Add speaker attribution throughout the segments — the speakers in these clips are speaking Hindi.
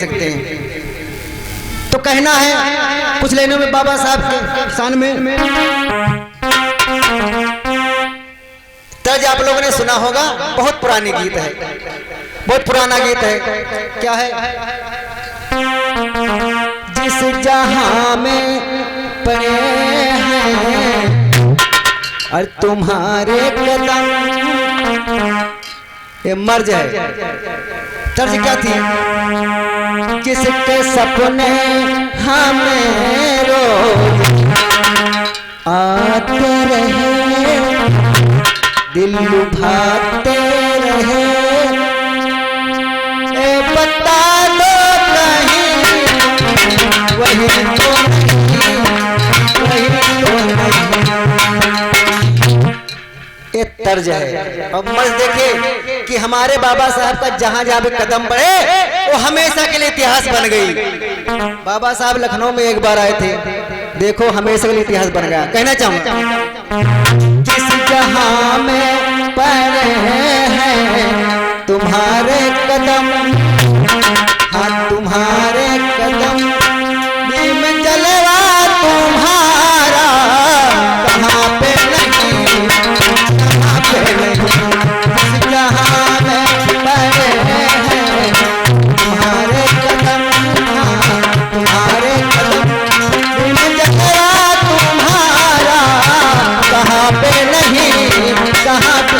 Speaker 1: सकते हैं। तो कहना है कुछ लाइनों में बाबा साहब के शान में। तर्ज आप लोगों ने सुना होगा, बहुत पुरानी गीत है, बहुत पुराना गीत है। क्या है? जिस जहां में पड़े हैं और तुम्हारे कदम, ये मर्ज है। तर्ज क्या थी? जिसके सपने हमें रोज आते रहे, दिल लुभाते रहे, ए बता दो कहीं वही तो नहीं, वही तो नहीं। ये तर्ज है। अब मर्ज देखिए कि हमारे बाबा साहब का जहां जहां भी कदम बढ़े वो हमेशा के लिए इतिहास बन गई। बाबा साहब लखनऊ में एक बार आए थे, देखो हमेशा के लिए इतिहास बन गया। कहना चाहूंगा, जिस जहां में पड़े हैं तुम्हारे कदम, हाँ तुम्हारे कदम में जलवा तुम्हारा कहाँ पे नहीं, कहाँ पे नहीं। जिस जहां में पड़े हैं तुम्हारे कदम, हाँ तुम्हारे कदम में जलवा तुम्हारा कहाँ पे नहीं, कहाँ पे।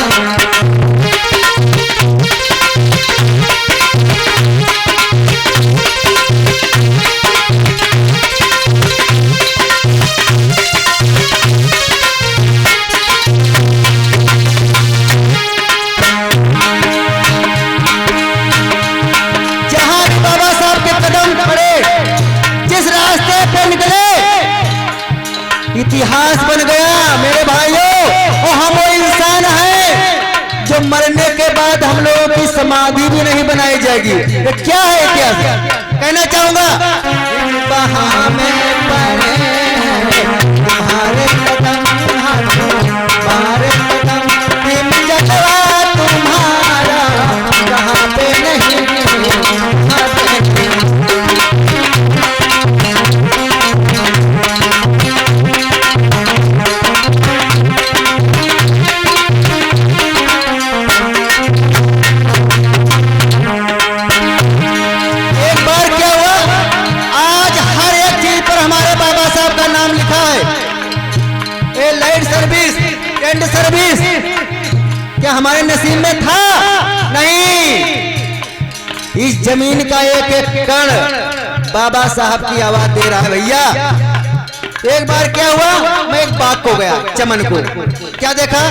Speaker 1: इतिहास बन गया मेरे भाइयों। और हम वो इंसान हैं जो मरने के बाद हम लोगों की समाधि भी नहीं बनाई जाएगी। ये क्या है इतिहास? कहना चाहूंगा, वहां में पड़े तुम्हारे कदम, तुम्हारे कदम जलवा तुम्हारा कहाँ पे नहीं, कहाँ पे नहीं। सर्विस क्या हमारे नसीब में था? नहीं। इस जमीन का एक एक कण बाबा साहब की आवाज दे रहा है भैया। एक बार क्या हुआ, मैं एक बाग को गया, चमन को। क्या देखा?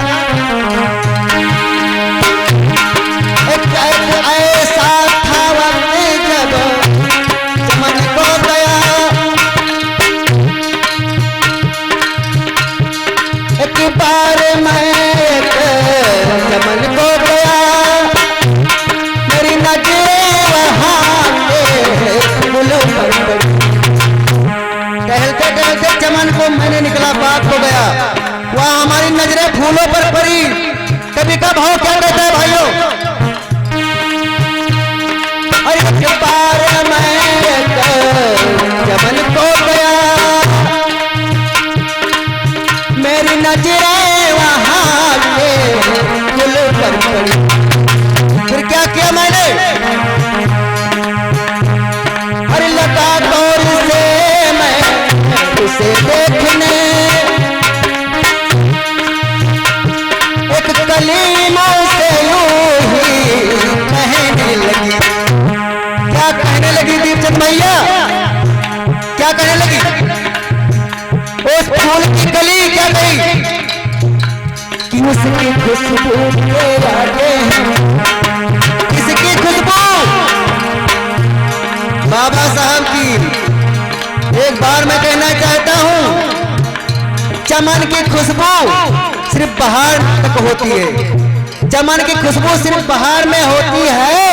Speaker 1: एक ऐसा था वक्त जब चमन को गया, एक बार मैं चमन को गया, मेरी नजरें वहाँ के फूल पर पड़ी। टहलते टहलते चमन को मैंने निकला, बाग को गया, वहाँ हमारी नजरें फूलों पर पड़ी। कभी का भाव क्या कहता है भाइयों? एक बार मैं चमन को गया, मेरी नजरें वहाँ के फूल पर पड़ी। फिर क्या किया मैंने? अरे लगा गौर से मैं उसे देखने, एक कलीमों से यूं ही कहने लगी। क्या कहने लगी दीपचंद भैया? क्या कहने लगी? उस फूल की कली क्या कही कि उसकी खुशबू के आगे हैं। किसकी खुशबू? बाबा साहब की। एक बार मैं कहना चाहता हूं, चमन की खुशबू सिर्फ बहार तक होती है। चमन की खुशबू सिर्फ बहार में होती है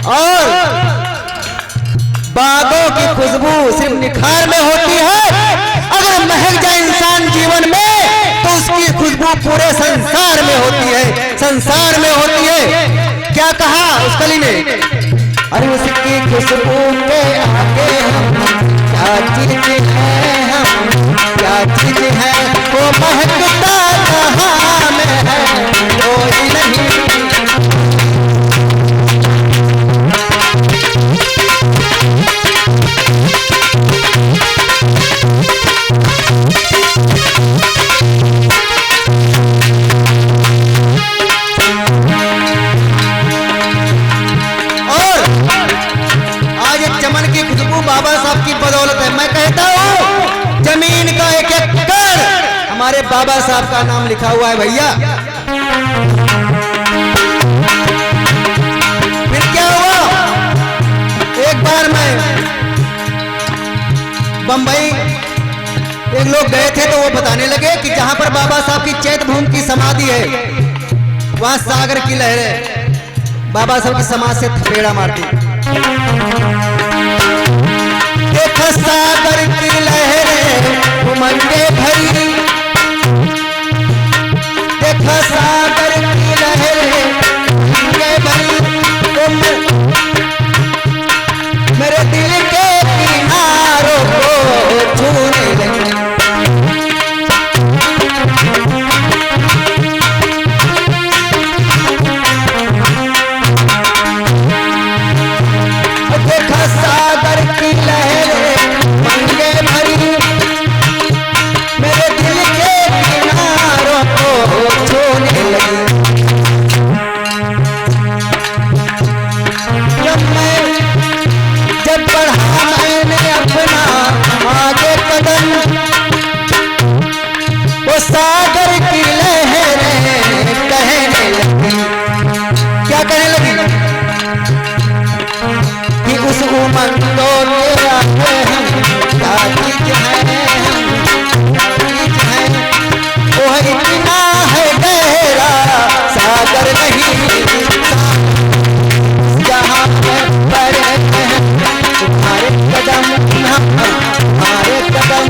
Speaker 1: और बागों की खुशबू सिर्फ निखार में होती है। अगर महक जाए इंसान जीवन में तो उसकी खुशबू पूरे संसार में होती है, संसार में होती है। क्या कहा उस कली ने? अरे उसकी खुशबू के आगे क्या चीज है, हम क्या चीज है, वो महकता कहाँ में है कोई नहीं। बाबा साहब की बदौलत है। मैं कहता हूँ जमीन का एक एकड़ हमारे बाबा साहब का नाम लिखा हुआ है भैया। फिर क्या हुआ, एक बार मैं बंबई एक लोग गए थे तो वो बताने लगे कि जहां पर बाबा साहब की चैत भूमि की समाधि है वहां सागर की लहरें बाबा साहब की समाधि से थपेड़ा मारती। देखो सागर की लहरें उमंगे भरी, देखो सागर की लहरें उमंगे भरी, मेरे दिल के किनारों को छूने लगी। देखो सागर की लहरें मंगे भरी, मेरे दिल के किनारों को छूने लगी। जब बढ़ा मैंने अपना आगे कदम, वो सागर की लहरें कहने लगी। क्या कहने लगी कि उस उमंगों के आगे हम क्या चीज है, हम क्या चीज है, वो इतना है गहरा सागर नहीं जहाँ पर तुम्हारे कदम, हमारे कदम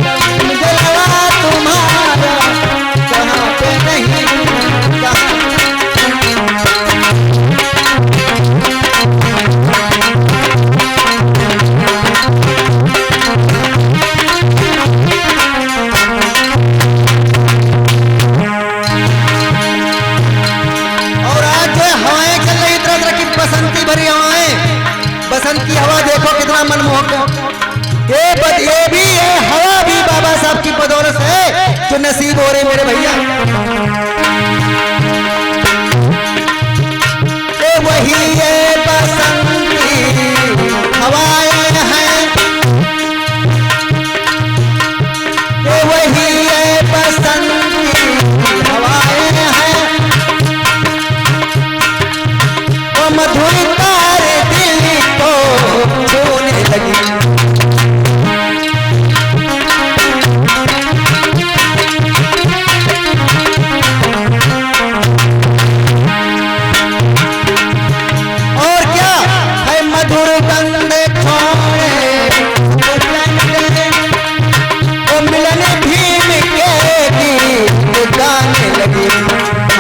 Speaker 1: जलवा तुम्हारा जहाँ पे नहीं जहाँ। बसंत की हवा देखो कितना मनमोहक है। ये भी है हवा भी बाबा साहब की बदौलत है जो नसीब हो रहे मेरे भैया। ये वही है बसंत की हवाएं हैं, ये वही है बसंत की हवाएं हैं, वो मधुर छूने लगी। और क्या है मधुर गंध छोड़े वो मिलन भीम के गीत गाने लगी।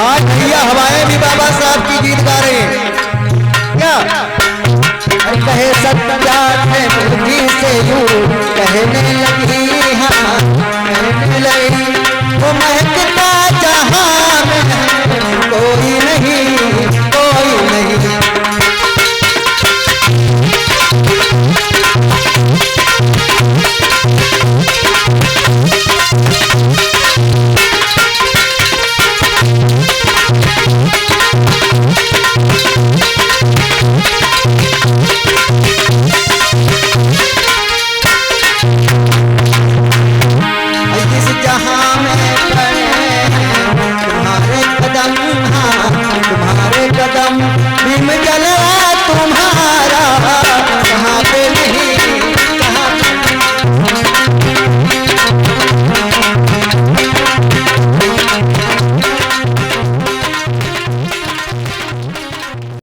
Speaker 1: आज भैया हवाएं भी बाबा साहब की गीत गा रहे हैं। क्या कहे सत्या है मुर्गी से यूं कहने लगी, हाँ कहने लगी, वो महकता